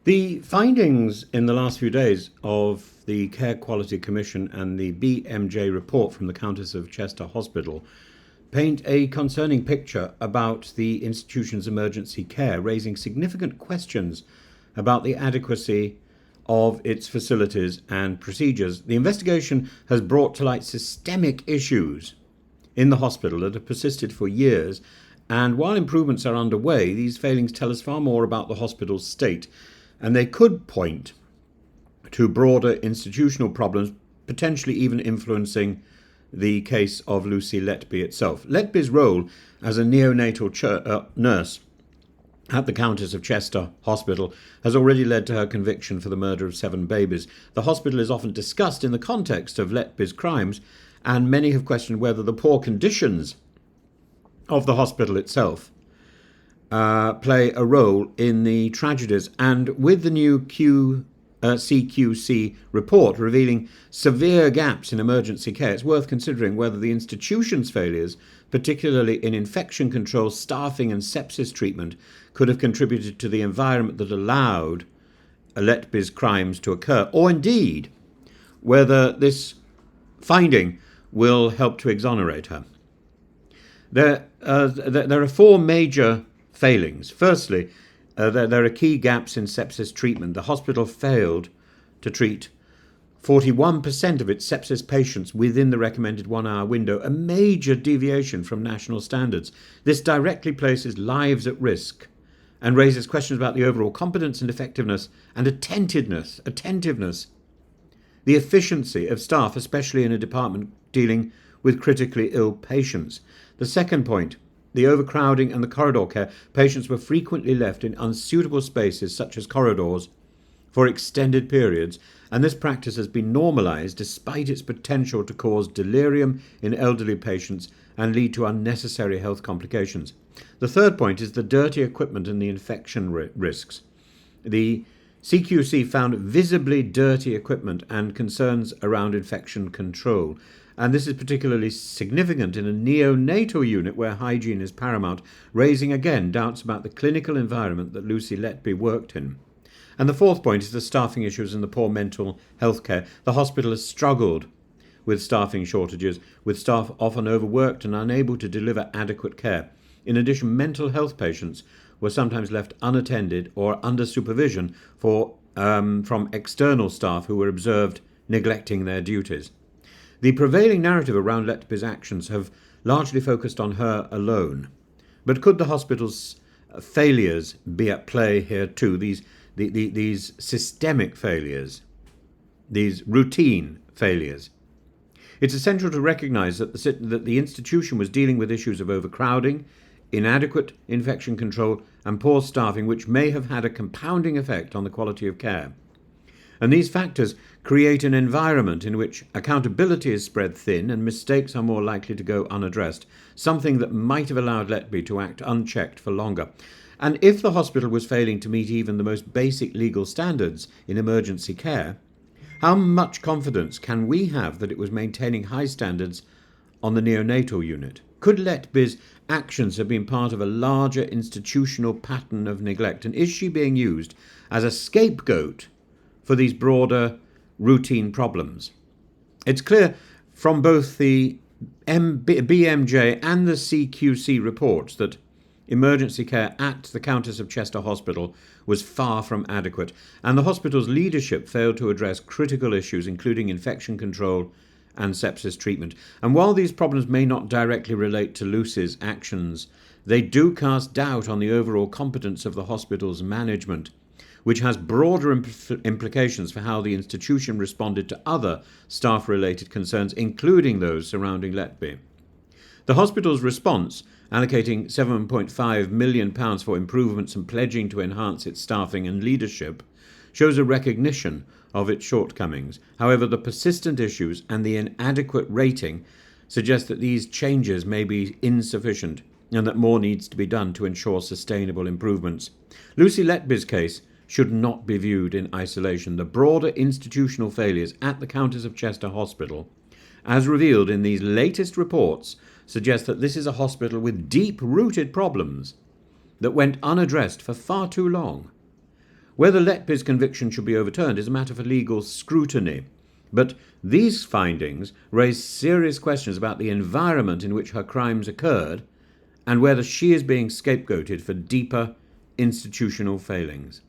The findings in the last few days of the Care Quality Commission and the BMJ report from the Countess of Chester Hospital paint a concerning picture about the institution's emergency care, raising significant questions about the adequacy of its facilities and procedures. The investigation has brought to light systemic issues in the hospital that have persisted for years, and while improvements are underway, these failings tell us far more about the hospital's state, and they could point to broader institutional problems, potentially even influencing the case of Lucy Letby itself. Letby's role as a neonatal nurse at the Countess of Chester Hospital has already led to her conviction for the murder of 7 babies. The hospital is often discussed in the context of Letby's crimes, and many have questioned whether the poor conditions of the hospital itself play a role in the tragedies. And with the new CQC report revealing severe gaps in emergency care, it's worth considering whether the institution's failures, particularly in infection control, staffing and sepsis treatment, could have contributed to the environment that allowed Letby's crimes to occur, or indeed whether this finding will help to exonerate her. There are 4 major failings. Firstly, there are key gaps in sepsis treatment. The hospital failed to treat 41% of its sepsis patients within the recommended 1-hour window, a major deviation from national standards. This directly places lives at risk and raises questions about the overall competence and effectiveness and attentiveness, the efficiency of staff, especially in a department dealing with critically ill patients. The second point, the overcrowding and the corridor care. Patients were frequently left in unsuitable spaces such as corridors for extended periods, and this practice has been normalised despite its potential to cause delirium in elderly patients and lead to unnecessary health complications. The third point is the dirty equipment and the infection risks. The CQC found visibly dirty equipment and concerns around infection control. And this is particularly significant in a neonatal unit where hygiene is paramount, raising again doubts about the clinical environment that Lucy Letby worked in. And the fourth point is the staffing issues and the poor mental health care. The hospital has struggled with staffing shortages, with staff often overworked and unable to deliver adequate care. In addition, mental health patients were sometimes left unattended or under supervision from external staff who were observed neglecting their duties. The prevailing narrative around Letby's actions have largely focused on her alone. But could the hospital's failures be at play here too? These systemic failures, these routine failures. It's essential to recognise that the institution was dealing with issues of overcrowding, inadequate infection control, and poor staffing, which may have had a compounding effect on the quality of care. And these factors create an environment in which accountability is spread thin and mistakes are more likely to go unaddressed, something that might have allowed Letby to act unchecked for longer. And if the hospital was failing to meet even the most basic legal standards in emergency care, how much confidence can we have that it was maintaining high standards on the neonatal unit? Could Letby's actions have been part of a larger institutional pattern of neglect? And is she being used as a scapegoat for these broader routine problems? It's clear from both the BMJ and the CQC reports that emergency care at the Countess of Chester Hospital was far from adequate, and the hospital's leadership failed to address critical issues including infection control and sepsis treatment. And while these problems may not directly relate to Lucy's actions, they do cast doubt on the overall competence of the hospital's management, which has broader implications for how the institution responded to other staff-related concerns, including those surrounding Letby. The hospital's response, allocating £7.5 million for improvements and pledging to enhance its staffing and leadership, shows a recognition of its shortcomings. However, the persistent issues and the inadequate rating suggest that these changes may be insufficient and that more needs to be done to ensure sustainable improvements. Lucy Letby's case should not be viewed in isolation. The broader institutional failures at the Countess of Chester Hospital, as revealed in these latest reports, suggest that this is a hospital with deep-rooted problems that went unaddressed for far too long. Whether Letby's conviction should be overturned is a matter for legal scrutiny. But these findings raise serious questions about the environment in which her crimes occurred and whether she is being scapegoated for deeper institutional failings.